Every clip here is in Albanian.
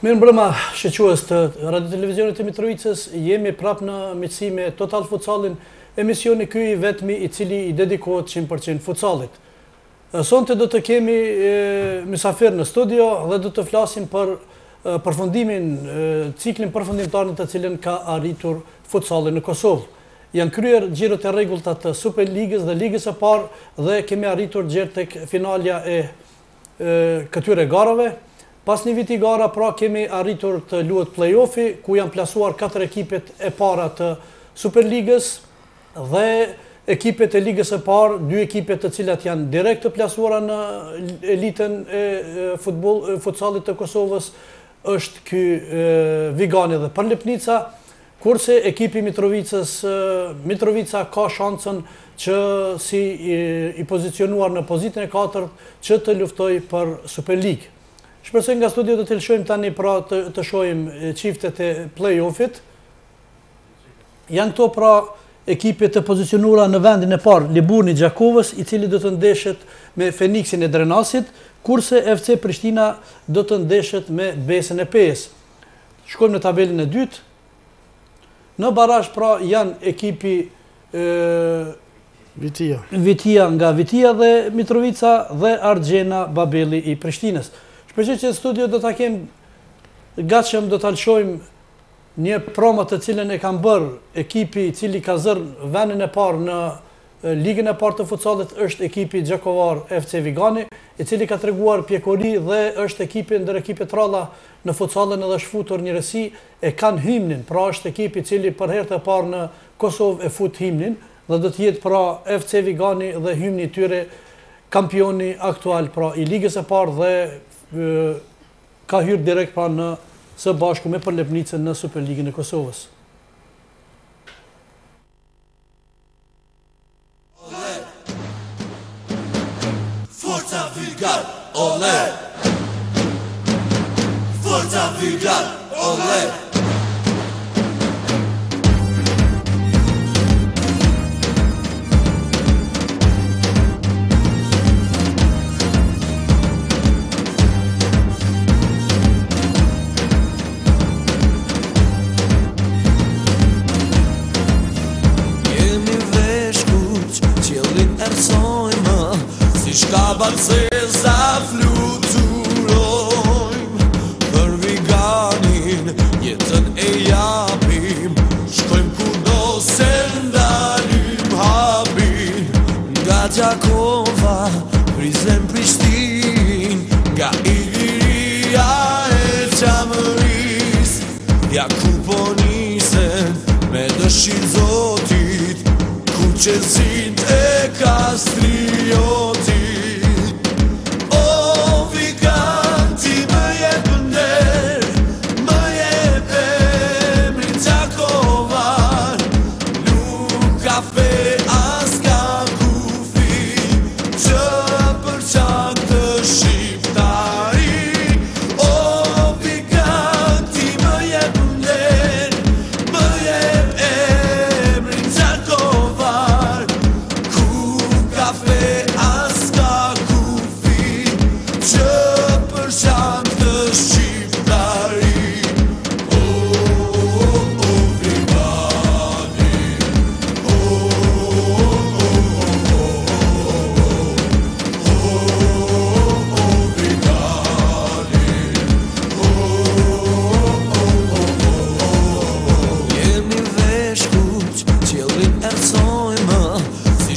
Mirë mbrëma, shoqërues të Radio Televizionit të Mitrovicës, jemi prapë në miqësi me Total Futsalin, emisioni ky i vetmi i cili i dedikohet 100% futsallit. Sonte do të kemi mysafir në studio dhe do të flasim për përfundimin, ciklin përfundimtar në të cilën ka arritur futsali në Kosovë. Janë kryer xhirot e rregullta të Superligës dhe Ligës së Parë dhe kemi arritur deri tek finalja e këtyre garave. Pas një viti gara, pra kemi arritur të luhet play-offi, ku janë plasuar 4 ekipet e para të Superligës dhe ekipet e Ligës së Parë, 2 ekipet të cilat janë direkt të plasuara në elitën e futsallit të Kosovës, është ky Vigani dhe Parlepnica, kurse ekipi Mitrovicës, Mitrovica ka shansën që si i pozicionuar në pozitën e 4 që të luftoj për Superligë. Shpresoj nga studio do të lëshojmë tani pra të shohim çiftet e play-offit. Janë këto pra ekipet të pozicionuara në vendin e parë, Liburni Gjakovës, i cili do të ndeshet me Feniksin e Drenasit, kurse FC Prishtina do të ndeshet me Besën e Pejës. Shkojmë në tabelën e dytë. Në barazh pra janë ekipi Vitia nga Vitia dhe Mitrovica dhe Argjena Babeli i Prishtinës. Shpresoj që në studio do ta kem gatshëm, do ta lëshojmë një promo të cilën e kanë bërë ekipi i cili ka zërë vendin e parë në ligën e parë të futsallit, është ekipi Gjakovar FC Vigani, i cili ka treguar pjekuri dhe është ekipi ndër ekipet ralla në futsallin edhe shfutur njërësi, e kanë himnin, pra është ekipi i cili për herë të parë në Kosovë e fut himnin dhe do të jetë pra FC Vigani dhe himni i tyre kampioni aktual pra i ligës së parë dhe ka hyrë direkt pra në së bashku me Parlepnicën në Superligën e Kosovës. Forza Vigal, ole! Forza Vigal, ole! Shkabat se za fluturojmë, për Viganin jetën e japim, shkojmë kudo se ndalim hapin, nga Gjakova prizem Prishtin, nga Iliria e Qamëris, ja ku po nisen me dëshirë Zotit, ku qesit e Kastriotit.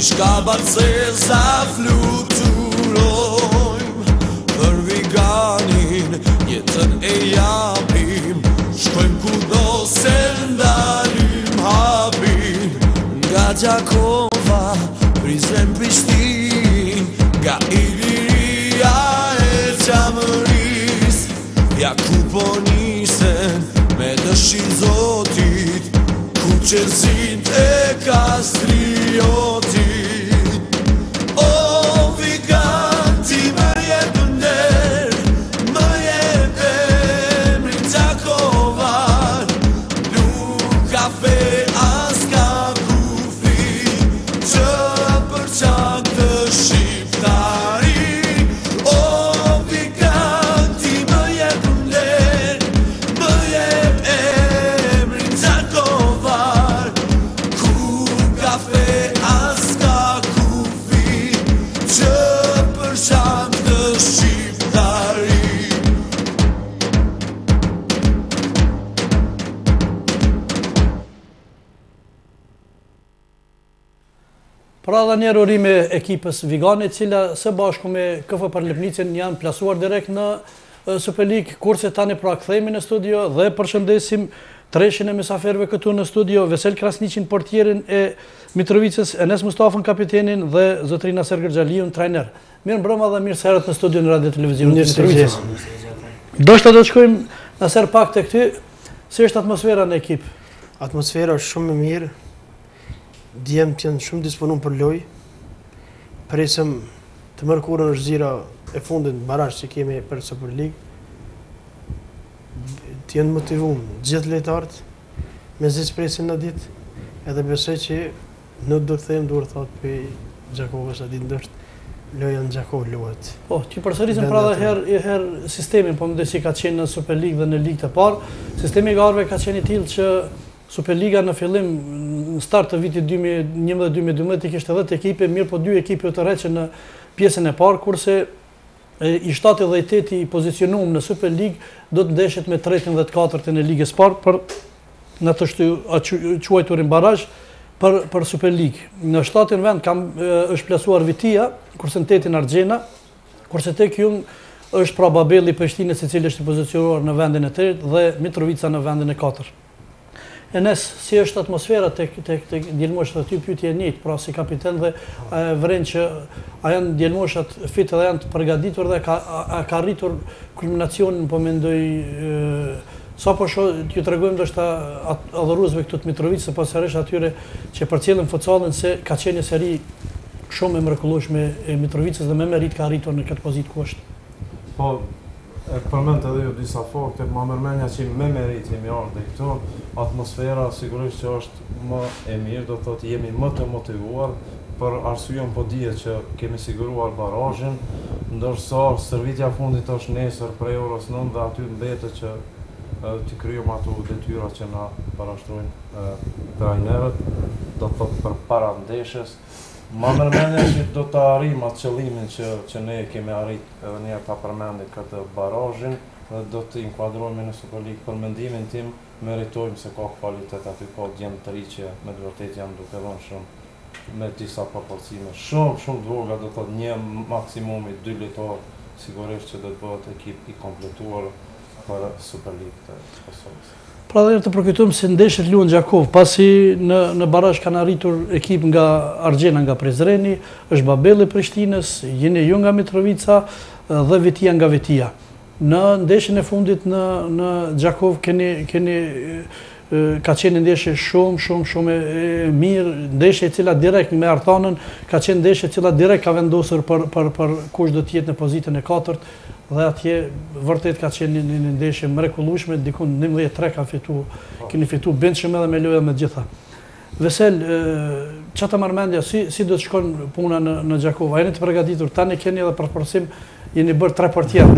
Shkabat se za fluturojmë, për Viganin jetën e japim, shkojmë kudo se ndalim hapin, nga Gjakova prizem Prishtin, nga Iliria e Qamëris, ja ku po nisen me dëshirë Zotit, ku qesit e Kastriotit. Shqiptari, o Viganti më jetë nder, Pra dhe njerë urime ekipës Vigani, cila së bashku me KF Paralipnicën janë plasuar direkt në Super League, kurse tani pra kthehemi në studio dhe përshëndesim treshin e mysafirëve këtu në studio, Vesel Krasniqin, portierin e Mitrovicës, Enes Mustafën, kapitenin, dhe zotrin Aser Gërxhaliun, trajner. Mirë mbrëma dhe mirë serët në studio në Radio Televizionit Mitrovicës. Doshta do të shkojmë Aser pak tek ty, si është atmosfera në ekip? Atmosfera është shumë e mirë. Djemët janë shumë disponuar për lojë. Presim të mërkurën është zira e fundit barazh që kemi për Super League. Të janë motivuar gjithë lojtarët me zgjidhje presin në ditë, edhe besoj që nuk do të them duhet thot për Gjakovës atë ditë ndoshta loja në Gjakov luhet. Po, që përsërisim pra dhe herë sistemin, po mendoj si ka qenë në Super League dhe në ligë të parë. Sistemi i garëve ka qenë i tillë që Superliga në fillim, në start të vitit 2011-2012, i kishte 10 ekipe, mirë po 2 ekipe të rreqe në pjesën e parë, kurse i 7 dhe i 8 i pozicionuar në Super League do të ndeshet me 3-ën dhe 4-ën e ligës parë për në të quajturin barazh për Super League. Në 7-ën vend është plasuar Vitia, kurse në 8-ën Argjena, kurse tek Jung është pra Babelli i Prishtinës, i cili është i pozicionuar në vendin e 3 dhe Mitrovica në vendin e 4. Enes, si është atmosfera tek djelmoshat aty, pyetje e njëjtë, pra si kapiten dhe vren që a janë djelmoshat fit dhe janë të përgatitur dhe ka rritur kulminacionin, po mendoj sa po shoh t'ju tregojmë ndoshta adhuruesve këtu të Mitrovicës, po sërish atyre që përcjellin futbollin se ka qenë një seri shumë e mrekullueshme e Mitrovicës dhe me merit ka arritur në këtë pozitë ku është. Po, e përmend edhe ju disa fakte, ma mërmenja që me merit jemi ardhe këtu, atmosfera sigurisht që është më e mirë, do të thotë jemi më të motivuar, për arsyen po dihet që kemi siguruar barazhin, ndërsa stërvitja fundit është nesër prej orës 9 dhe aty mbetet që të kryejmë ato detyra që na parashtrojnë trajnerët, do të thotë për para ndeshjes. Ma mërmenja që do të arrim atë qëllimin që ne kemi arrit edhe njerë të përmendit këtë barazhin dhe do të inkuadrojmë në Super League. Për mendimin tim, meritojmë se ka kvalitet aty, ka djemë të ri që me të vërtet janë duke dhënë shumë me disa proporcime. Shumë të vogla, do të thotë një maksimumi 2 lojtarë, sigurisht që do të bëhet ekip i kompletuar për Super League të Kosovës. Pra dhe të përkujtojmë se ndeshjet luhen Gjakov, pasi në barazh kanë arritur ekip nga Argjena nga Prizreni, është Babelli Prishtinës, Jene Ju nga Mitrovica dhe Vitia nga Vitia. Në ndeshjen e fundit në Gjakov ka qenë ndeshje shumë e mirë, ndeshje e cila direkt me Artanën ka qenë ndeshje e cila direkt ka vendosur për kush do të jetë në pozitën e 4-të. Dhe atje vërtet ka qenë një ndeshje mrekullueshme, dikun 11-3 keni fitu bëndshëm edhe me loja me gjitha. Vesel, çata marrmendja, si do të shkon puna në Gjakov? A jeni të përgatitur? Tani keni edhe për përsim, jeni bërë 3 portierë.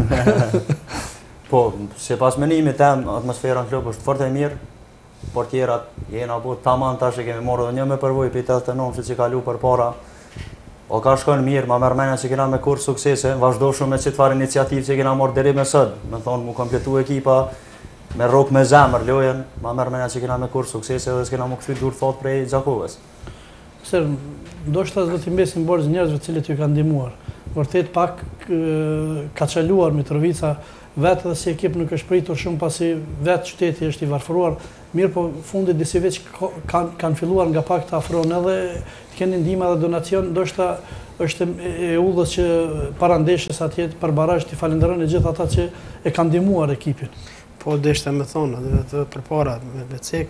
Po, sipas menimit tem, atmosfera në klub është fort e mirë. Portierat jena bu tamam tash e kemi marrë edhe një me përvojë për 89 që kalu përpara. O ka shkojnë mirë, ma mërmenja që kena me kur suksese, vazhdo shumë me qëtë farë iniciativë që kena marrë deri me sëtë, me thonë mu kompletu ekipa, me rok me zemër lojen, ma mërmenja që kena me kur suksese dhe s'kena mu këthy dur thot prej Gjakovës. Sër, ndoshta do t'i mbesin borxh njerëzve cilët ju kanë ndihmuar. Vërtet pak ka çaluar Mitrovica, vetë dhe si ekip nuk është pritur shumë pasi vetë qyteti është i varfëruar, mirë po fundit disi veç kanë filluar nga pak të afrohen edhe të keni ndihmë dhe donacion, ndoshta është e udhës që para ndeshjes atje për barazh t'i falenderojnë e gjithë ata që e kanë ndihmuar ekipin. Po deshta me thonë, edhe përpara me Becek,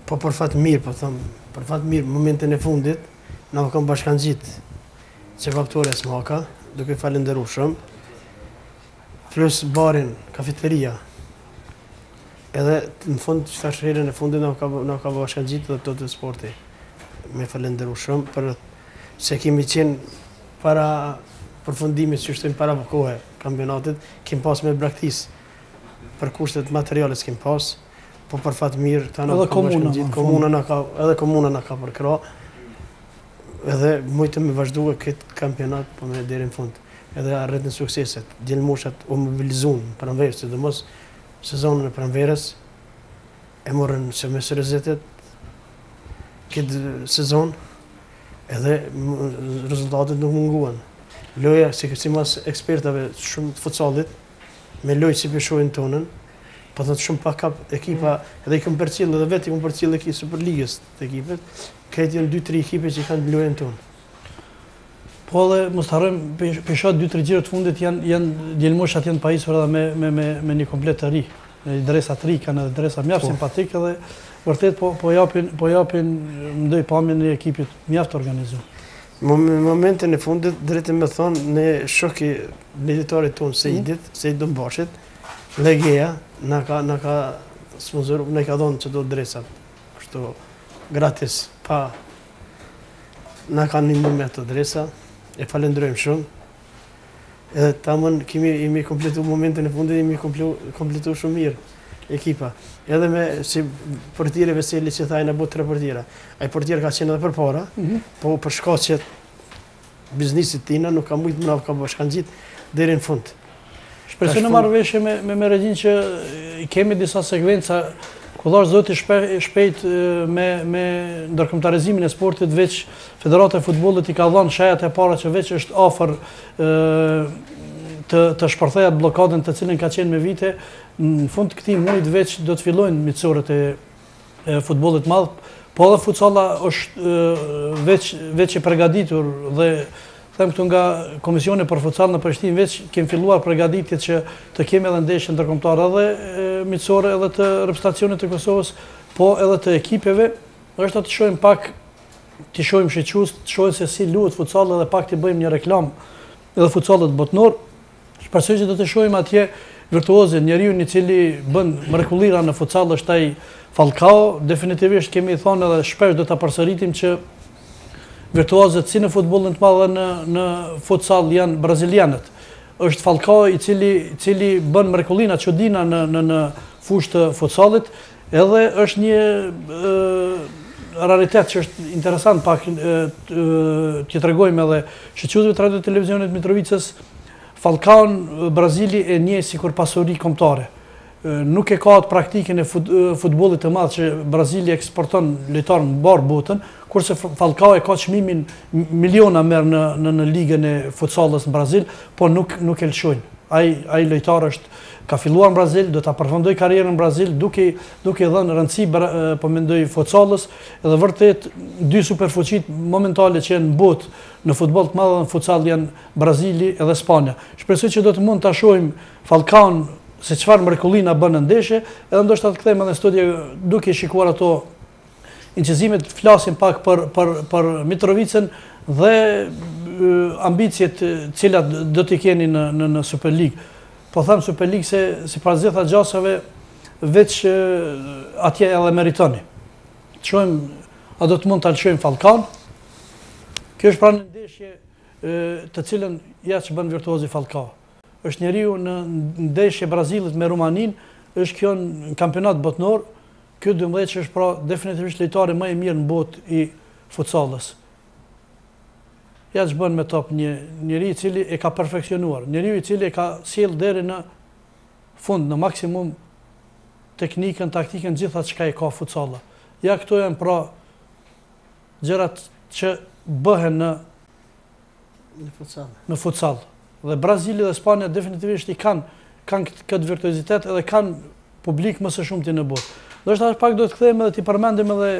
po për fat mirë, po them, për fat mirë momentin e fundit na u kanë bashkangjit që faktore smaka, duke falenderuar shumë. Plus barin, kafeteria. Edhe në fund çfarë herën e fundit na ka bashkangjit dhe të sporti. Me falenderuar shumë për se kemi qenë para përfundimit që shtojmë para kohë kampionatit, kemi pas me braktis për kushtet materiale s'kem pas, po për fat mirë ta na komuna na ka përkra. Edhe mujtë me vazhduar këtë kampionat po me deri në fund. Edhe arritën sukseset. Djelmoshat u mobilizuan pranverës, sidomos sezonën e pranverës e morën se me seriozitet këtë sezon Edhe rezultatet nuk munguan. Loja, si mas ekspertave shumë të futsallit, me lojë si peshojnë tonën, po thotë shumë pak kap ekipa, edhe i këmë përcjell, edhe vetë i këmë përcjell ekipë Superligës të ekipet, këtë janë 2-3 ekipe që kanë lojën tonë. Po edhe mos harrojmë peshat 2-3 gjiro të fundit janë djelmoshat janë pajisur edhe me një komplet të ri. Dresa të ri kanë edhe dresa mjaft simpatik edhe vërtet po japin mendoj pamjen e ekipit mjaft organizuar. Në momentin e fundit, drejtë me thonë, ne shoki militarit tonë Sejid Dombashit, Legeja, na ka sponsoru, ne ka dhonë që do dresat, kështu gratis, pa, na ka një me të dresa, e falendrojmë shumë, edhe tamën imi kompletu momentin e fundit, imi kompletu shumë mirë ekipa. Edhe me si portiere Veseli që thajnë e bu 3 portiera. Ai portier ka qenë edhe për para, po për shkaqet biznisit tina nuk ka mujtë më ka bashkangjit deri në fund. Shpresoj në marrëveshje me regjin që kemi disa sekvenca ku dhash zoti shpejt me ndërkombëtarizimin e sportit, veç Federata e Futbollit i ka dhënë shajat e para që veç është afër të shpërthejat blokadën të cilën ka qenë me vite. Në fund të këtij muaji veç do të fillojnë mitësorët e futbollit madh, po edhe futsalla është veç e përgatitur dhe them këtu nga Komisioni për Futsal në Prishtinë veç kemi filluar përgatitjet që të kemi edhe ndeshje ndërkombëtare edhe mitësore edhe të reprezentacionit të Kosovës, po edhe të ekipeve, është të shohim pak, të shohim shiqus, të shohim se si luhet futsalli dhe pak të bëjmë një reklam edhe futsallit botnor. Shpresoj që do të shohim atje virtuozin, njeriu i cili bën mrekullira në futsal është ai Falcao. Definitivisht kemi thënë edhe shpesh do ta përsëritim që virtuozët si në futbollin të madh dhe në futsal janë brazilianët. Është Falcao i cili bën mrekullina çudina në fushë të futsallit, edhe është një raritet që është interesant pak që tregojmë edhe shoqëzave të radio televizionit Mitrovicës. Falcao Brazili e njeh sikur pasuri kombëtare. Nuk e ka atë praktikën e futbollit të madh që Brazili eksporton lojtar në mbar botën, kurse Falcao e ka çmimin miliona merr në ligën e futsallit në Brazil, po nuk e lëshojnë. Ai lojtar ka filluar në Brazil, do ta përfundoj karrierën në Brazil duke dhënë rëndësi po mendoj futsallit, edhe vërtet dy superfuqit momentale që janë në botë në futboll të madh dhe në futsal janë Brazili edhe Spanja. Shpresoj që do të mund ta shohim Falcaon se çfarë mrekullina bën në ndeshje, edhe ndoshta të kthejmë edhe në studio duke shikuar ato incizimet, flasim pak për Mitrovicën dhe ambicjet cilat do t'i keni në Super League. Po them Super League se si pas gjitha gjasave veç atje edhe meritoni. A do të mund të alëshojmë Falcaon. Kjo është pra në ndeshje të cilën ja që bën virtuozi Falcao. Është njeriu në ndeshje Brazilit me Rumanin, është kjo në kampionat botnor, kjo 12 që është pra definitivisht lojtari më i mirë në botë i futsalës. Ja që bën me top njeri i cili e ka perfeksionuar, njeriu i cili e ka sjell deri në fund, në maksimum teknikën, taktikën, gjitha çka e ka futsalla. Ja këto janë pra gjërat që bëhen në futsal. Dhe Brazili dhe Spanja definitivisht i kanë këtë virtuozitet edhe kanë publik më së shumti në botë. Do të pak do të kthehemi edhe t'i përmendim edhe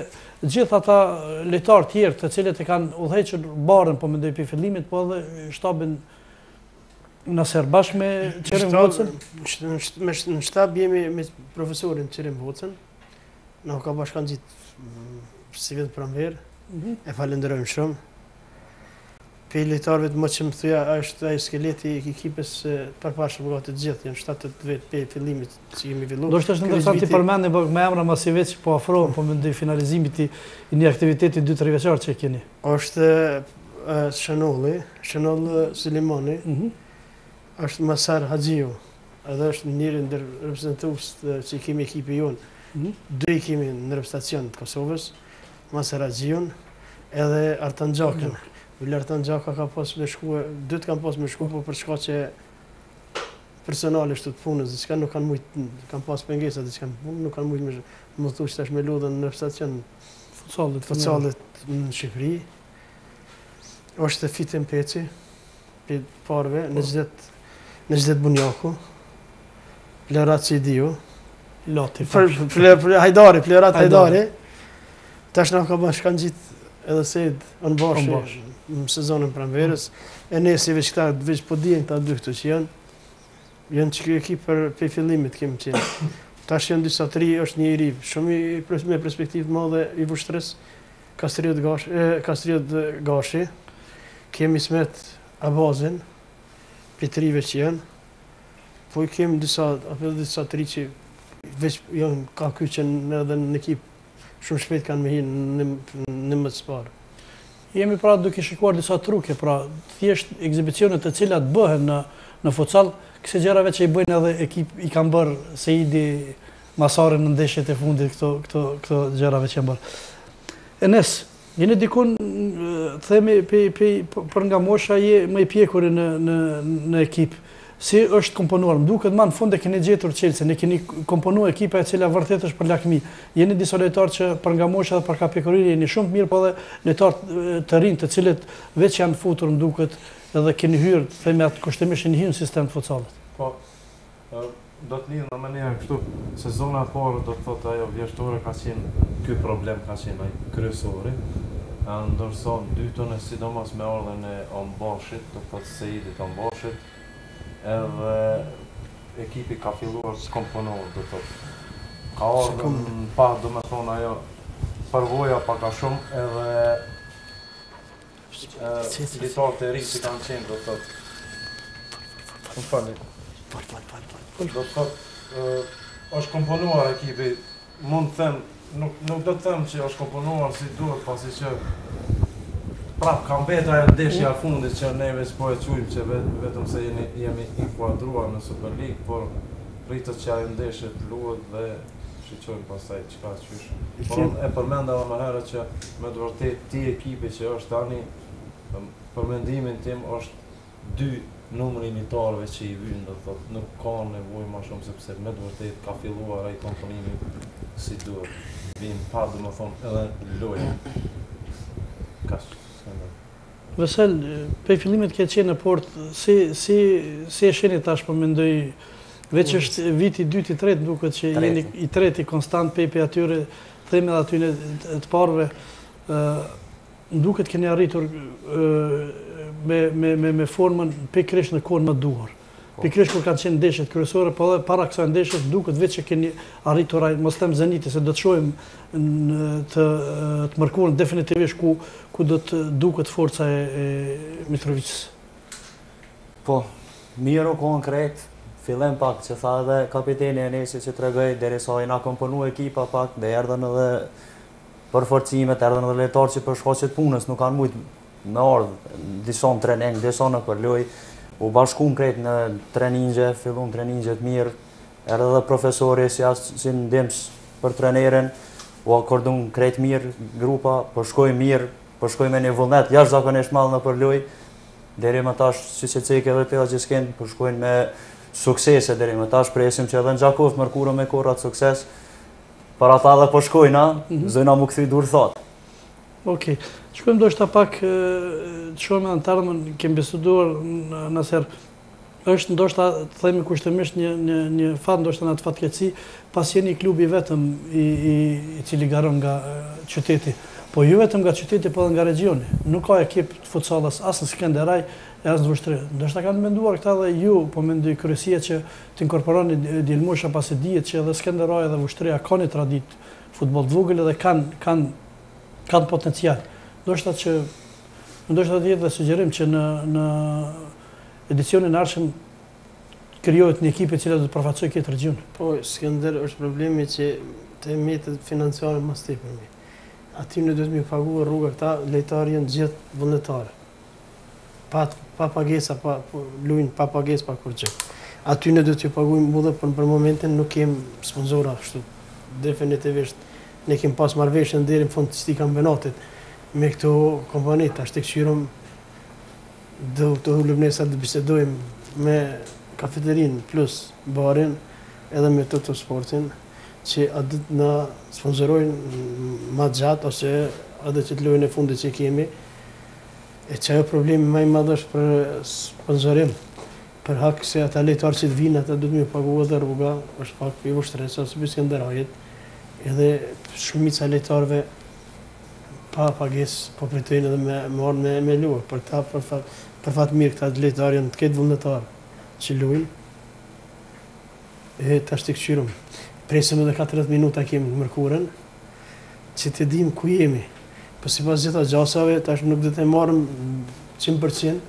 gjithë ata lojtarë tjerë të cilët e kanë udhëhequr barën, po mendoj për fillimit, po edhe shtabin Naser bashkë me Qerim Vocën. Në shtab jemi me profesorin Qerim Vocën. Na ka bashkangjit si vetë pranverë. E falenderojmë shumë. Për lojtarëve të më që më thuja, është ai skeleti i ekipës përpashëm nga të gjithë, janë 7 vetë për fillimit që jemi filluar. Do është interesant të përmendim me emra masi veç po afrohen, po mendoj finalizimit i një aktiviteti 2-3 vjeçar që keni. Është Shënoll Sulimani, është Masar Haxhiu, edhe është njëri ndër reprezentues që kemi ekipi jonë. 2 kemi në reprezentacion të Kosovës, Masar Haxhiun, edhe Artan Xhakën. Artan Xhaka ka pas me shkuar, dy të kanë pas me shkuar, po për shkaqe personalisht të punës, diçka nuk kanë mujt, kanë pas pengesa diçka në punë, nuk kanë mujt më thuaj tash me lodhën në reprezentacion futsallit në Shqipëri. është e Fitin Peci, për parve, në gjdet Bunjaku, Plerat Sidiu, Hajdari, Plerat Hajdari, tash nga ka bashkangjit edhe Sejt në Bashi në sezonën pranverës, e nesi veç këta, veç po dijen këta dy këtu që janë që ekip për fillimit kemë qenë. Tash janë disa tri, është një i ri, shumë me perspektivë madhe i Vushtrës, Kastriot Gashi, kemi Ismet Abazin, për trive që janë, po i kemi disa tri që veç janë ka kyqen edhe në ekip, shumë shpejt kanë me hinë në më të sparë. Jemi pra duke shikuar disa truke, pra thjesht ekzibicionet e cilat bëhen në futsal, këse gjerave që i bëjnë edhe ekip i kanë bërë Seidi Masarin në ndeshjet e fundit këto gjerave që janë bërë. Enes, jeni dikun, themi për nga mosha je më i pjekuri në ekip. Si është komponuar? Më duket ma në fund e keni gjetur Chelsea, ne keni komponuar ekipa e cila vërtet është për lakmi. Jeni disa lojtarë që për nga mosha dhe për ka pjekurir jeni shumë të mirë, po dhe lojtarë të rinj të cilët veç janë futur më duket edhe keni hyrë, themi atë kushtimisht një në sistem të futsallit. Po, do të lidhë në mënyrë kështu, sezona parë do të thotë ajo vjeshtore ka qenë, ky problem ka qenë ai kryesori, ndërsa dytën e sidomos me ardhen e Ombashit, do të thotë Seidit Ombashit, edhe ekipi ka filluar të komponohet, do të thotë. Ka ardhën pa, do me thonë ajo, përvoja pa ka shumë, edhe litarët e ri që kanë qenë, do të thotë. Më fali. Do të thotë, është komponuar ekipi, mund të them, nuk do të them që është komponuar si duhet, pasi që prap, ka mbetur ajo ndeshja e fundit që neve s'po e quajmë që vetëm se jemi inkuadruar në Super League, por rritët që ajo ndeshje të luhet dhe shiqojmë pastaj çka qysh. Por e përmenda edhe më herët që me të vërtetë ti ekipi që është tani, për mendimin tim është 2 numri litarëve që i vynë, do thotë, nuk ka nevojë më shumë sepse me të vërtetë ka filluar ai komponimi si duhet. Vin pa, domethënë, edhe lojë. Vesel, për fillimet ke qenë në port, si e sheni tash po mendoj, veç është viti 2-3 duket që jeni i treti konstant për atyre, theme dhe atyre të parve, duket keni arritur me formën pikërisht në kohën më duhur. Pikërisht kur kanë qenë ndeshjet kryesore, po edhe para kësaj ndeshjes duket vetë që keni arritur ai, mos them Zeniti, se do të shohim të mërkurën definitivisht ku do të duket forca e Mitrovicës. Po, mirë konkret, fillim pak që tha edhe kapiteni Enesi që tregoi derisa i na komponu ekipa pak, dhe erdhën edhe përforcimet, erdhën edhe lojtarë që për shkaqe të punës nuk kanë mujt me ardhë disa në trening, disa në përloj, u bashkun krejt në treningje, fillun treningjet mirë, erdhë edhe profesori si ndimës për trenerin, u akordun krejt mirë grupa, përshkoj mirë, përshkoj me një vullnet, jashtë zakonisht malë në përloj, deri më tash, si që cekë edhe tila që s'kenë, përshkojnë me suksese, deri më tash presim që edhe në Gjakov mërkurën me korat sukses, për ata dhe përshkojna, zëjna mu këthi dur thotë. Okej, shkojmë do shta pak të shumë antarëmën, kemë besuduar nëser, është ndoshta të themi kushtimisht një fat, ndoshta në atë fatkeqësi, pas jeni klubi vetëm i cili garon nga qyteti, po ju vetëm nga qyteti, po dhe nga regioni. Nuk ka ekip të futsalës as në Skenderaj, as në Vushtri. Ndoshta kanë menduar këta dhe ju, po mendoj kryesia që të inkorporoni djelmosha pasi dihet që edhe Skenderaj dhe Vushtria ka një tradit futboll të vogël dhe kanë potencial. Ndoshta të jetë dhe sugjerim që në edicionin arshëm krijohet një ekip e cila do të përfaqësojë këtë region. Po, Skender është problemi që të mjetet financiare mas tepër mi. Aty në duhet mi paguar rruga këta, lejtarë janë gjithë vullnetarë. Pa pagesa, luajnë pa pagesë, pa kur gjë. Aty në duhet ju paguajmë budhe, por për momentin nuk kemë sponsora kështu. Definitivisht ne kemë pas marrëveshje deri në fund të kampionatit me këto kompanit, ashtë të këshirëm do të hullim nesa të bisedojmë me kafeterin plus barin edhe me Toto Sportin që adë në sponsorojnë ma gjatë ose adë që të lojnë e fundit që kemi E që ajo problemi më i madh është për sponsorim. Për hak se ata lojtarë që të vinë, ata duhet më paguar dhe rruga, është pak i vështirë, sepse për Skënderajit, edhe shumica e lojtarëve pa pagesë po pritojnë edhe me luaj. Për ta për fat mirë këta lojtarë janë të ketë vullnetar që luajnë. E tash të këshirëm. Presim edhe 40 minuta kemi në mërkurën, që të dim ku jemi. Po sipas gjitha gjasave, tash nuk do të marrim 100%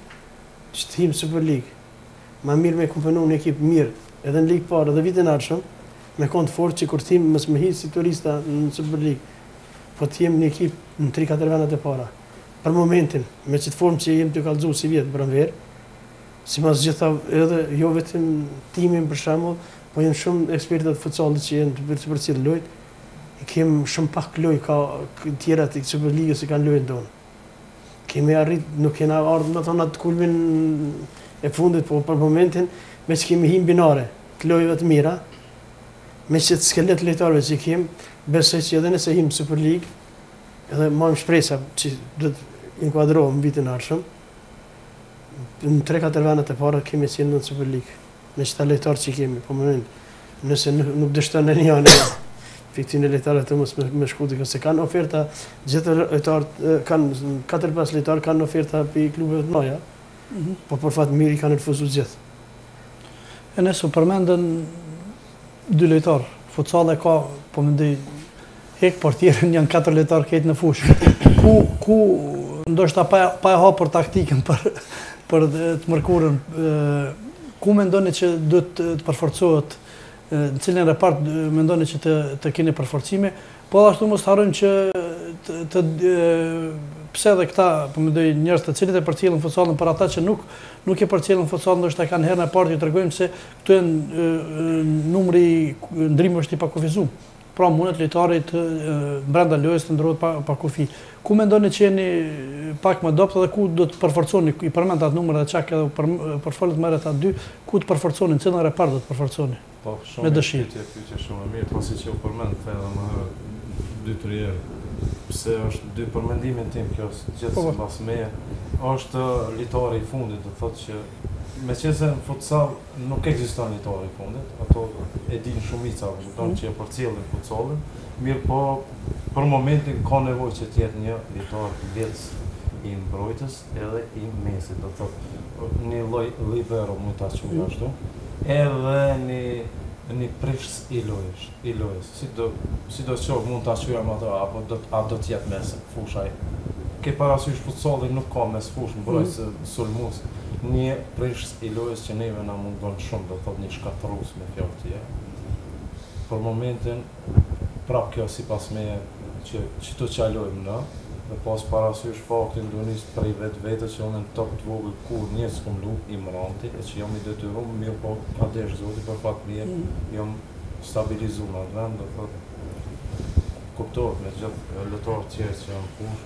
që të him Super League. Ma mirë me komponu një ekip mirë, edhe në ligë parë, edhe vitin ardhshëm, me kont fort që kur tim mos më hi si turista në Super League, po të jem një ekip në 3-4 vendet e para. Për momentin, me qëtë formë që jem të kallëzu si vjetë Pranverë, sipas gjitha edhe jo vetëm timin për shembull, po janë shumë ekspertë të futsallit që janë të përcjell lojë. Kem shumë pak lojë ka tjera të Super Ligës që kanë lojën tonë. Kemi arrit, nuk kena ardhur me thonë atë kulmin e fundit, po për momentin me që kemi him binare të lojëve të mira, me që të skelet lojtarëve që kemi, besoj që edhe nëse him Super League, edhe marrim shpresa që do të inkuadrohem në vitin ardhshëm, në 3-4 vendet e para kemi qenë në Super League, me që ta lojtarë që kemi, po moment, nëse nuk dështon në një anë fiktin e lojtarëve të mos me shkuti, se kanë oferta, gjithë lojtarët, kanë 4-5 lojtarë kanë oferta për klubeve të mëdha, po për fat mirë i kanë refuzuar gjithë. E nëse përmendën 2 lojtarë, futsale ka, po mendoj, hek portierën janë 4 lojtarë këtë në fushë. Ku ndoshta pa e hapur taktikën për të mërkurën, ku mendoni që duhet të përforcohet, në cilën repart mendoni që të keni përforcime, po ashtu mos harrojmë që pse edhe këta, po mendoj njerëz të cilët e përcjellin futbollin për ata që nuk e përcjellin futbollin, ndoshta kanë herën e parë ju tregojmë se këtu janë numri ndrimi është i pakufizuar. Pra mundet lojtarit brenda lojës të ndrohet pa kufi. Ku mendoni që jeni pak më dopt dhe ku do të përforconi, i përmend atë numër dhe çak edhe për folët më rreth aty, ku të përforconi, në cilën repart do të përforconi? Po, shumë pyetje shumë e mirë, pasi që u përmend edhe më herë 2-3 herë. Pse është dy përmendimin tim kjo, gjithë sipas meje, është lojtari i fundit, do thotë që meqense në futsal nuk ekziston lojtari i fundit, ato e dinë shumica, që e përcjellin futsalin, mirë po për momentin ka nevojë që të jetë një lojtar vjetës i mbrojtës edhe i mesit, do thotë një lloj libero mund ta quajmë ashtu, edhe një prishës i lojës. Si do qovë mund ta quajmë ato, apo do të jetë mes fushaj. Ke parasysh futsalli nuk ka mes fush mbrojtës sulmues. Një prishës i lojës që neve na mungon shumë, do thotë një shkatërrues me fjalë të tjera. Për momentin, prap kjo sipas meje që çdo çalojmë na, me pas parasysh faktin dunis prej vetë që unë në top të vogël kur njës s'kom lu i mranti, e që jam i detyruar, mirë po ka desh zoti për fat mirë, jam stabilizuar në vend, do thotë kuptohet me gjithë lojtarët tjerë që janë fush.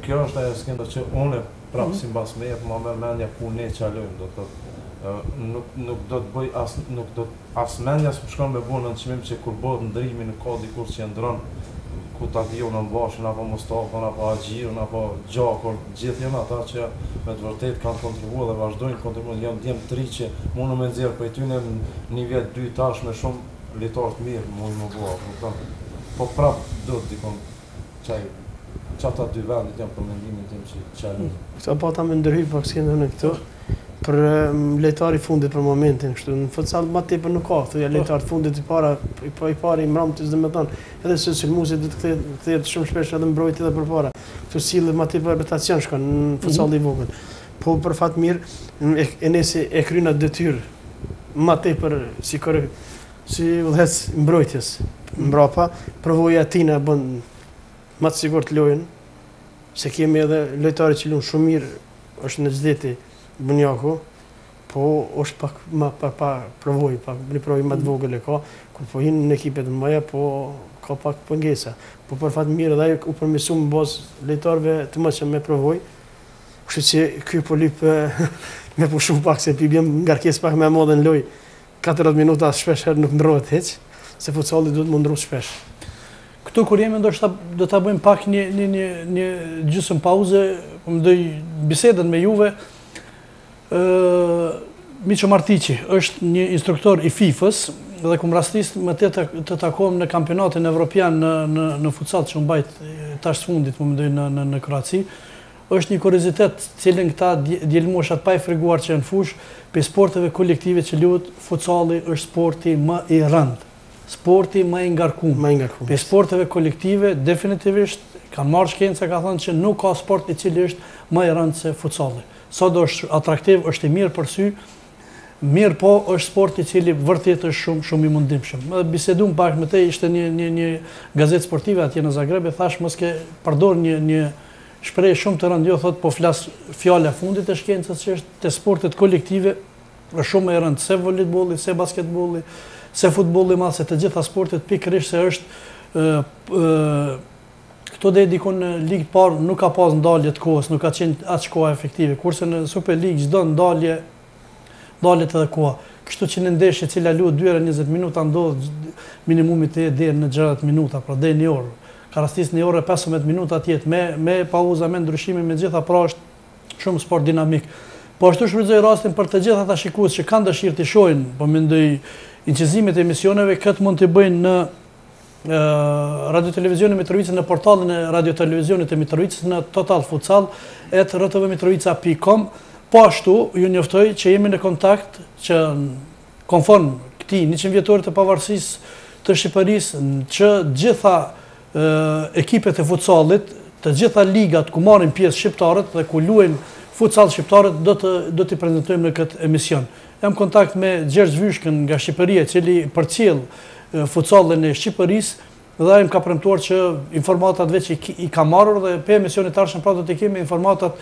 Kjo është ajo skenda që unë prapë sipas meje, po më merr mendja ku ne çalojmë, do thotë nuk do të bëj as mendja s'm shkon me bunë në çmim që kur bëhet ndrimi në kod dikur që ndron ku ta vijnë në Bashën apo Mustafën apo Axhirun apo Gjakor, gjithë janë ata që me të vërtetë kanë kontribuar dhe vazhdojnë kontribuar. Janë djem të ri që mundu me nxjerr prej tyre në një vit 2 tash me shumë lojtarë të mirë, mund më bëu, kupton. Po prap do të dikon çata dy vendet janë për mendimin tim që çalin. Këto po ta më ndërhyj pak skendën në këtu. Për lojtari fundit për momentin, kështu në futsal më tepër nuk ka, thoya lojtar fundit i para i mramtis, domethënë, edhe se sulmuesi do të kthehet shumë shpesh edhe mbrojtje edhe përpara. Kështu sillet më tepër rotacion shkon në futsal i vogël. Po për fat mirë e nesi e kryen atë detyrë më tepër si udhëhec mbrojtjes. Mbrapa provoja tina bën më të sigurt lojën, se kemi edhe lojtarë që luajnë shumë mirë, është në Xhdeti Bunjaku, po është pak më pa provoj, pak një provoj më të vogël e ka, kur po hinë në ekipet të mëdha, po ka pak pengesa. Po për fat mirë edhe u përmirësu në bazë lojtarëve të mëdhenj me provoj. Kështu që ky po lyp me pushu pak se bjem ngarkesë pak më e madhe në lojë. 40 minuta shpesh herë nuk ndrohet hiç, se futsalli duhet më ndrohet shpesh. Këtu kur jemi ndoshta do ta bëjmë pak një gjysmë pauze, ndoj bisedën me juve. Miço Martiqi është një instruktor i FIFA-s dhe kum rastis më të takohem në kampionatin evropian në futsal që mbajt tash fundit, më mendoj në Kroaci. Është një kuriozitet cilën këta djelmoshat pa i freguar që në fush, për sporteve kolektive që luhet futsalli është sporti më i rëndë. Sporti më i ngarkuar. Për sporteve kolektive definitivisht kanë marrë shkenca ka thënë që nuk ka sport i cili është më i rëndë se futsalli. Sado është atraktiv, është i mirë për sy, mirë po është sport i cili vërtet është shumë i mundimshëm. Bisedum pak me te, ishte një gazetë sportive atje në Zagreb, e thash mos ke përdor një shprehje shumë të rëndë, jo thot po flas fjala e fundit e shkencës që është te sportet kolektive është shumë e rëndë se voleybolli, se basketbolli, se futbolli madh, se të gjitha sportet pikërisht se është këto deri diku në ligë të parë nuk ka pas ndalje të kohës, nuk ka qenë as shkoa efektive, kurse në Super League çdo ndalje edhe koha. Kështu që në ndeshje cila luhet 2 herë 20 minuta ndodh minimumi të deri në 60 minuta, pra deri në orë. Ka rastis në orë 15 minuta tjetë me pauza, me ndryshime, me gjitha, pra është shumë sport dinamik. Po ashtu shfrytëzoj rastin për të gjitha ata shikues që kanë dëshirë të shohin, po mendoj inqizimet e emisioneve, këtë mund të bëjnë në Radio Televizionin Mitrovicës, në portalin e Radio Televizionit e Mitrovicës, në totalfutsal@rtvmitrovica.com. Po ashtu ju njoftoj që jemi në kontakt që konform këtij 100 vjetorit të pavarësisë të Shqipërisë, që gjitha ekipet e futsallit, të gjitha ligat ku marrin pjesë shqiptarët dhe ku luajnë futsal shqiptarët do t'i prezantojmë në këtë emision. Jam kontakt me Gjergj Vyshkën nga Shqipëria, i cili përcjell futsallin e Shqipërisë dhe ai më ka premtuar që informatat veç i ka marrur dhe pe emisionit të ardhshëm pra do të kemi informatat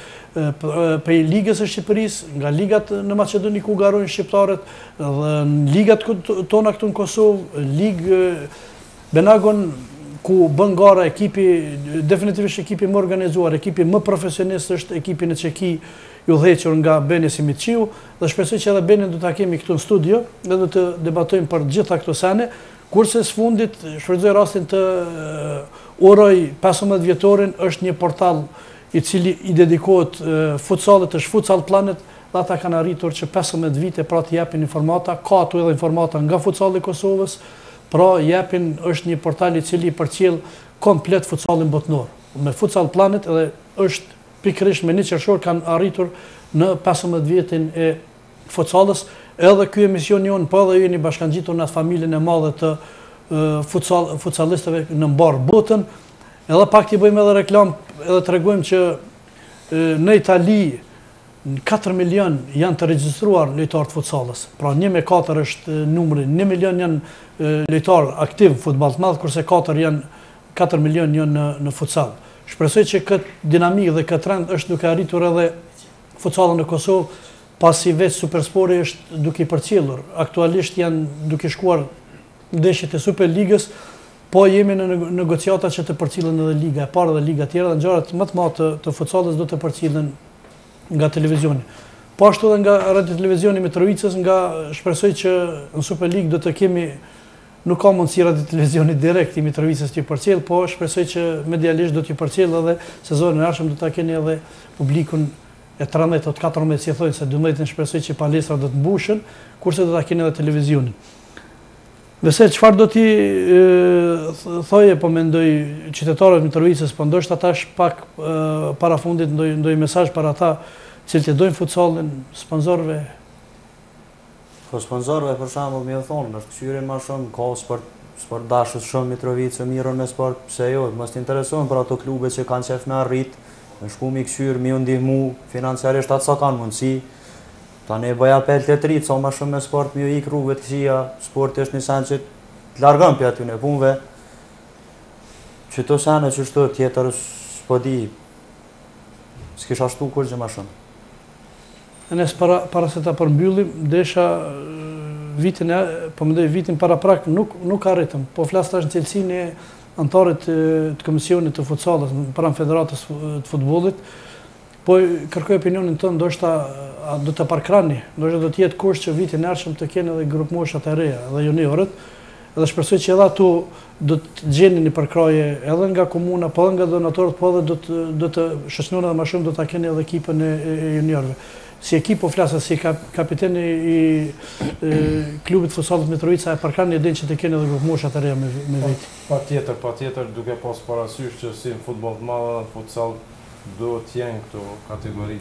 për ligës së Shqipërisë, nga ligat në Maqedoni ku garojnë shqiptarët dhe ligat tona këtu në Kosovë, ligë Benagon ku bën gara ekipi, definitivisht ekipi më organizuar, ekipi më profesionist është ekipi në Çeki i udhëhequr nga Beni Simiçiu dhe shpresoj që edhe Benin do ta kemi këtu në studio dhe do të debatojmë për gjitha këto sene. Kurse së fundit, shfrytëzoj rastin të uroj 15 vjetorin, është një portal i cili i dedikohet futsallit, është Futsal Planet, dhe ata kanë arritur që 15 vite pra të japin informata, ka atu edhe informata nga futsalli i Kosovës, pra japin është një portal i cili përcjell komplet futsallin botnor. Me Futsal Planet edhe është pikërisht me 1 qershor kanë arritur në 15 vjetin e futsallës. Edhe ky emision jonë, po edhe ju jeni bashkangjitur në atë familjen e madhe të futsallistëve në mbar botën. Edhe pak t'i bëjmë edhe reklam, edhe t'rregojmë që në Itali 4 milion janë të regjistruar lojtarë të futsallës. Pra 1/4 është numri, 1 milion janë lojtarë aktiv futboll të madh, kurse 4 milion janë në futsal. Shpresoj që këtë dinamikë dhe këtë trend është duke arritur edhe futsallën në Kosovë, pasi veç Superspori është duke i përcjellur. Aktualisht janë duke shkuar ndeshjet e Superligës, po jemi në negociata që të përcjellen edhe liga e parë dhe liga tjera, dhe ngjarjet më të mëdha të futsallit do të përcjellen nga televizioni. Po ashtu edhe nga Radio Televizioni Mitrovicës, nga shpresoj që në Superligë do të kemi, nuk ka mundësi Radio Televizioni direkt i Mitrovicës t'ju përcjell, po shpresoj që medialisht do t'ju përcjell edhe sezonin e ardhshëm do ta keni edhe publikun e 13 ose 14, si thonë se 12 shpresoj që palestra do të mbushen, kurse do ta keni edhe televizionin. Nëse çfarë do t'i thoje, po mendoj qytetarët Mitrovicës, po ndoshta tash pak para fundit ndoj mesazh për ata që dojnë futsallin, sponsorëve. Po sponsorëve për shembull më thonë, është kthyer më shumë ka sport dashës shumë Mitrovicë, mirën me sport, pse jo, mos të interesojnë për ato klube që kanë qef me arrit. Në shku mi këshyrë, mi ndihmu financiarisht atë sa kanë mundësi. Ta ne bëj apel të tritë, sa ma shumë me sport, mi ik rrugëve të kësia, sport është një sen që të largën për aty në punëve. Që të sene që shtë tjetër s'po di, s'kish ashtu kur që ma shumë. Enes, para se ta përmbyllim, desha vitin, po më dojë vitin para prak, nuk arritëm, po flasë tash në cilësinë e antarët të Komisionit të futsallit pranë Federatës të futbollit, po kërkoj opinionin tënd, ndoshta do të parkrani, ndoshta do të jetë kusht që vitin e ardhshëm të kenë edhe grup moshat e reja dhe juniorët, Edhe shpresoj që edhe ato do të gjeni një përkraje edhe nga komuna, po edhe nga donatorët, po edhe do të shoqërohen edhe më shumë, do ta keni edhe ekipën e juniorëve. Si ekip po flasë, si kapiteni i klubit futsallit Mitrovica, e përkan një din që të keni edhe grupë mosha të reja me veti. Patjetër, duke pas parasysh që si në futboll të madh dhe futsal duhet jenë këto kategori,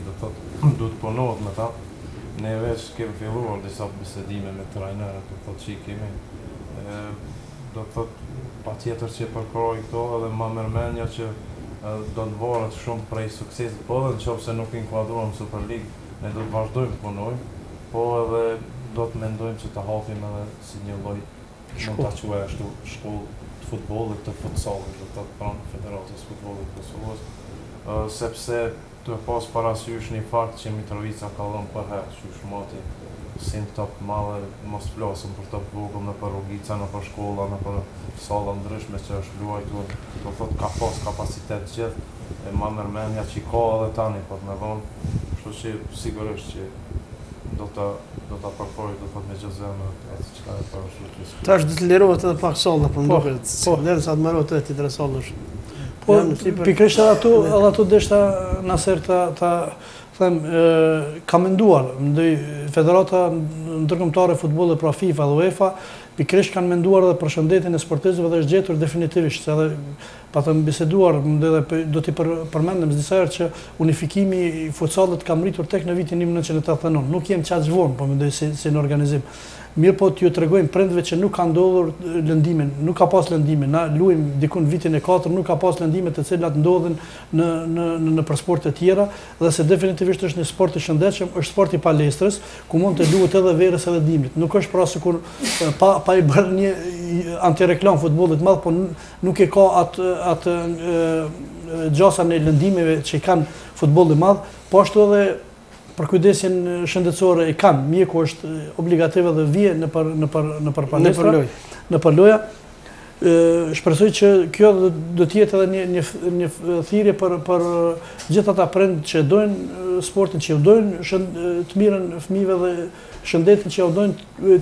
duhet punohet me ta. Ne veç kemi filluar disa bisedime me trajnerët, do thotë që i kemi. Do thotë patjetër që përkroj këto edhe ma mërmenja që do të varet shumë prej suksesit, po edhe nëse nuk inkuadrohem Super League, ne do të vazhdojmë të punojmë, po edhe do të mendojmë që të hapim edhe si një lloj mund ta quaj ashtu shkollë të futbollit, të futsallit, do të thotë pranë Federatës Futbollit të Kosovës, sepse të pas parasysh një fakt që Mitrovica ka dhënë për herë, që shmati si në top madhe, mos flasëm për top vogël në për rrugica, në për shkolla, në për salla ndryshme që është luajtur, do thotë ka pas kapacitet gjithë, e ma mërmenja që i ka edhe tani, po të me dhonë, kështu që sigurisht që do ta përpoj, do thotë me gjithë zemër, atë që ka e parashut. Tash do të lirohet edhe pak salla, po më duket, lërë sa të marohet edhe titra sallash. Po, pikrisht edhe ato deshta Naser ta them, ka menduar, Federata Ndërkombëtare e Futbollit pra FIFA dhe UEFA, pikrisht kanë menduar edhe për shëndetin e sportistëve dhe është gjetur definitivisht, se edhe patëm biseduar, do t'i përmendem disa herë që unifikimi i futsallit ka mritur tek në vitin 1989. Nuk jem qaq vonë, po mendoj si në organizim. Mirë po t'ju tregojmë prindve që nuk ka ndodhur lëndimin, nuk ka pas lëndimin. Na luajm dikun vitin e 4, nuk ka pas lëndime të cilat ndodhin në për sporte tjera, dhe se definitivisht është një sport i shëndetshëm, është sport i palestrës, ku mund të luhet edhe verës edhe dimrit. Nuk është pra sikur pa i bërë një antireklam futbollit madh, po nuk e ka atë gjasën e lëndimeve që i kanë futbolli madh, po ashtu edhe për kujdesjen shëndetësore e kanë, mjeku është obligativ dhe vije në për palestra, në për loja. Shpresoj që kjo do të jetë edhe një thirrje për gjithë ata prind që dojnë sportin, që dojnë të mirën fëmijëve dhe shëndetin, që dojnë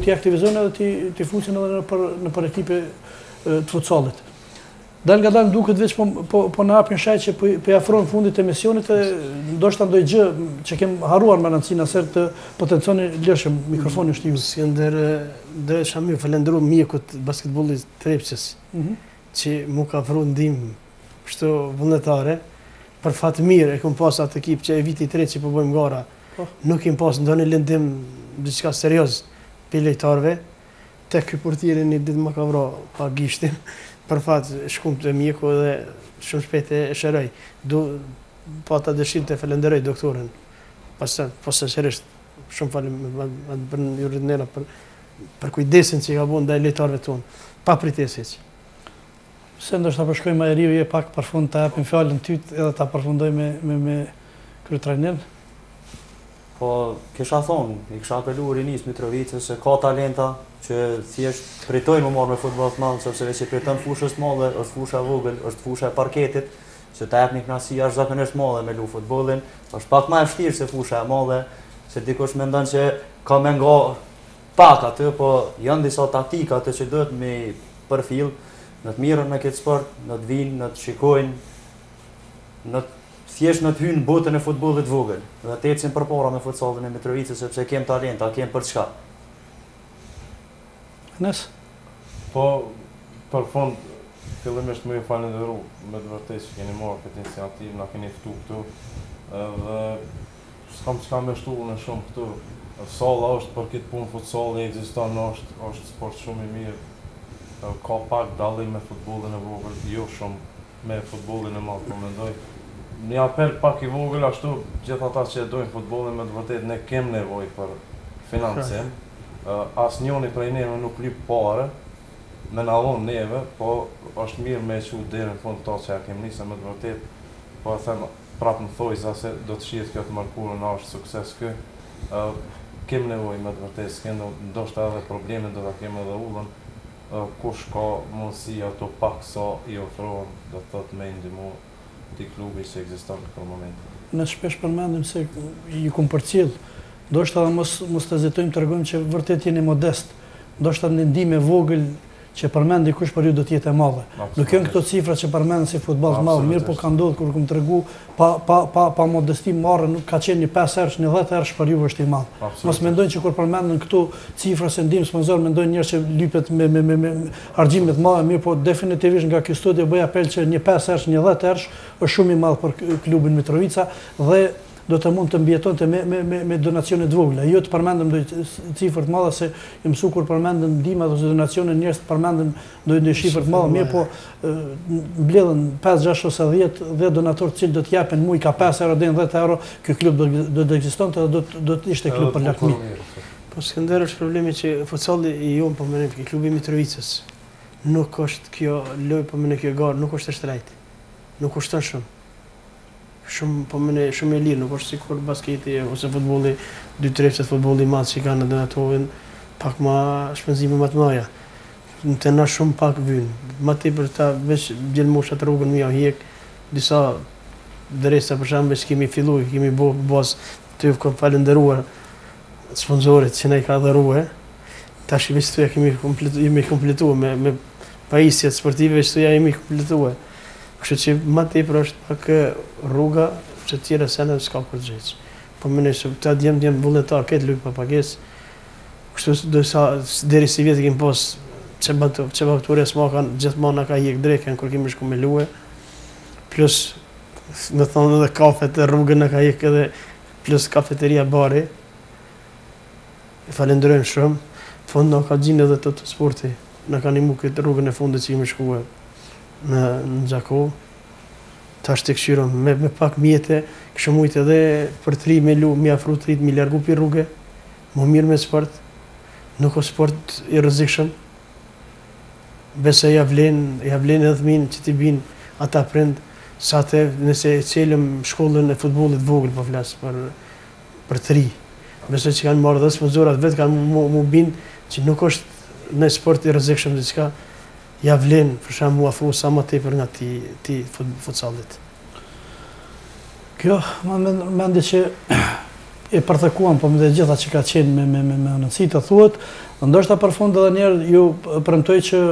t'i aktivizojnë edhe t'i fusin edhe në për ekipe të futsallit. Dal nga dalë duket veç po në hapin shaj që po afrojnë fundit të emisionit, ndoshta ndoj gjë që kem haruar me rëndësi Naser të potencioni lëshëm mikrofoni është ju. Si ndër Shamir, falenderoj mjekut basketbollit Trepçës, që mu ka ofruar ndihmë kështu vullnetare. Për fat mirë e kam pas atë ekip që e viti i tretë që po bëjmë gara. Nuk kem pas ndonjë lëndim diçka serioz për lejtarëve. Tek ky portieri një ditë më ka vrarë pa gishtin. Për fat shkum të mjeku dhe shumë shpejt e shëroj. Po ata dëshirë të falenderoj doktorin. Posaçërisht shumë falem për juridnera për kujdesin që ka bën ndaj lejtarëve tonë, pa pritesë hiç. Se ndoshta po shkojmë më riu pak për fund ta japim fjalën tyt edhe ta përfundoj me kryetrajnerin. Po, kisha thonë, i kisha apelu rinis Mitrovicës se ka talenta që thjesht pritojnë më marrë me futboll të madh, sepse veç i priton fushës të madhe, është fusha vogël, është fusha e parketit, që ta jep një kënaqësi jashtëzakonisht madhe me lu futbollin, është pak më e vështirë se fusha e madhe, se dikush mendon që ka me nga pak aty, po janë disa taktika atë që duhet me përfill, në të mirën me këtë sport, në të vinë, në të shikojnë, thjesht në të hynë botën e futbollit vogël, dhe të ecin përpara me futsallin e Mitrovicës, sepse kem talenta, kem për çka. Nes? Po, për fond, fillimisht më ju falenderoj me të vërtetë që keni marrë këtë iniciativë, na keni ftu këtu, dhe s'kam çka më shtullën e shumë këtu. Salla është për këtë punë futsalli ekziston, është sport shumë i mirë. Ka pak dallim me futbollin e vogël, jo shumë me futbollin e madh, po mendoj. Një apel pak i vogël ashtu, gjithë ata që dojnë futbollin me të vërtetë ne kem nevojë për financim. Asnjëri prej neve nuk lyp parë, me na dhon neve, po është mirë me çu deri në fund ta që ja kemi nisë me të vërtetë. Po e them prapë në thojza se do të shihet kjo të markurë na është sukses ky. Kem nevojë me të vërtetë, s'kem ndoshta edhe probleme do ta kemi edhe ullën. Kush ka mundësi ato pak sa i ofrohen, do të thotë me ndihmë ti klubi që ekziston në këtë moment. Ne shpesh përmendim se ju kum përcjell. Ndoshta mos të hezitojmë të tregojmë që vërtet jeni modest. Ndoshta në ndihmë vogël që përmend dikush për ju do të jetë e madhe. Nuk janë këto cifra që përmenden si futboll të madh, mirë po ka ndodhur kur kum tregu pa modesti marrë, nuk ka qenë një 5 herësh, një 10 herësh për ju është i madh. Mos mendojnë që kur përmenden këto cifra se ndihmë sponsor, mendojnë njerëz që lypet me argjime të mëdha, mirë po definitivisht nga ky studio bëj apel që një 5 herësh, një 10 herësh është shumë i madh për klubin Mitrovica dhe do të mund të mbijetonte me donacione të vogla. Jo të përmendem cifra të mëdha se i mësu kur përmendem ndihma ose donacione njerëz të përmendem ndonjë shifër të mëdha, mirë po mbledhen 5, 6 ose 10 dhe donatorë të cilët do të japen muj ka 5 euro deri në 10 euro, ky klub do të ekzistonte dhe do të ishte klub për lakmi. Po Skënder është problemi që futsalli i jon po më në klubi Mitrovicës. Nuk është kjo lojë po më në kjo garë, nuk është e shtrejtë. Nuk kushton shumë. Shumë e lirë, nuk është sikur basketi ose futbolli 2-3 se futbolli i madh që kanë në donatovin pak më shpenzime më të mëdha. Të na shumë pak vyn. Më tepër ta veç djelmoshat rrugën më hjek disa dresa për shembull që kemi filluar, kemi bazë të falenderuar sponsorit që na i ka dhëruar. Tash veç këtu kemi kompletuar me pajisjet sportive, veç këtu jemi kompletuar. Kështu që më tepër është pak rruga që tjera sene s'ka për gjithë. Po më nëse ta djem vullnetar, këtë lujë pa pagesë. Kështu do sa deri si vjetë kemi pas çebakture smakan gjithmonë na ka hjek drekën kur kemi shku me luje. Plus më thonë edhe kafet e rrugën na ka hjek edhe plus kafeteria bari. Falenderojmë shumë. Në fund na ka gjinë edhe të sporti. Na kanë imu këtë rrugën e fundit që kemi shkuar në Gjakov. Tash të këshyron me pak mjete, këshë mujtë edhe për 3 mi afru 3 mi largu për rrugë, më mirë me sport, nuk o sport i rrezikshëm. Besa ja vlen edhe thmin që t'i bin ata prind, sa të nëse qelëm shkollën e futbollit vogël po flas për 3. Besoj që kanë marrë dhe sponsorat vetë kanë mu bin që nuk është në sport i rrezikshëm diçka. Ja vlen, për shembull, mu afru sa më tepër nga ti futsallit. Kjo, mendi që e përthekuam, po me dhe gjitha që ka qenë me nënësi të thuhet, ndoshta për fund edhe njerë ju premtoj që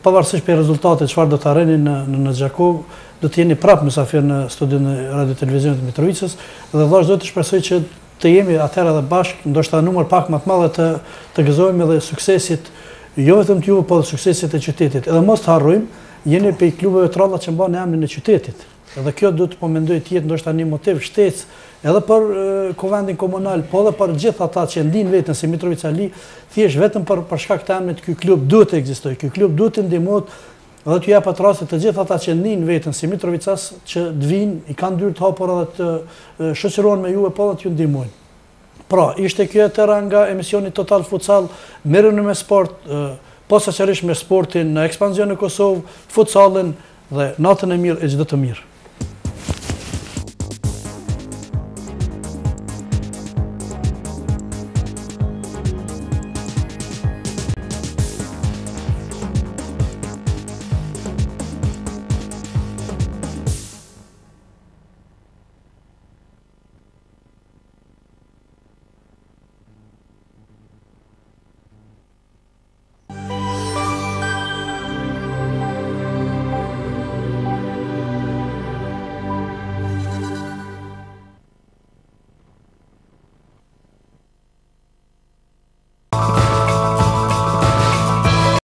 pavarësisht për rezultatet çfarë do të arrini në Gjakov, do të jeni prapë mysafir në studion e Radio Televizionit të Mitrovicës dhe vazhdoj të shpresoj që të jemi atëherë edhe bashkë, ndoshta numër pak më të madh të gëzojmë edhe suksesit jo vetëm të juve, po dhe suksesit e qytetit. Edhe mos të harrojmë, jeni pe klubeve të ralla që mbanë emrin e qytetit. Edhe kjo do të po mendoj të jetë ndoshta një motiv shtec edhe për Kuvendin Komunal, po edhe për gjithë ata që ndin veten si Mitrovica Li, thjesht vetëm për shkak të emrit ky klub duhet të ekzistojë. Ky klub duhet të ndihmohet dhe të japat raste të gjithë ata që ndin veten si Mitrovicas që të vinë, i kanë dyrë të hapur edhe të shoqërohen me juve, po edhe të ju ndihmojnë. Pra, ishte kjo e tëra nga emisioni Total Futsal, merreni me sport, posaçërisht me sportin në ekspanzion në Kosovë, futsalin dhe natën e mirë e çdo të mirë.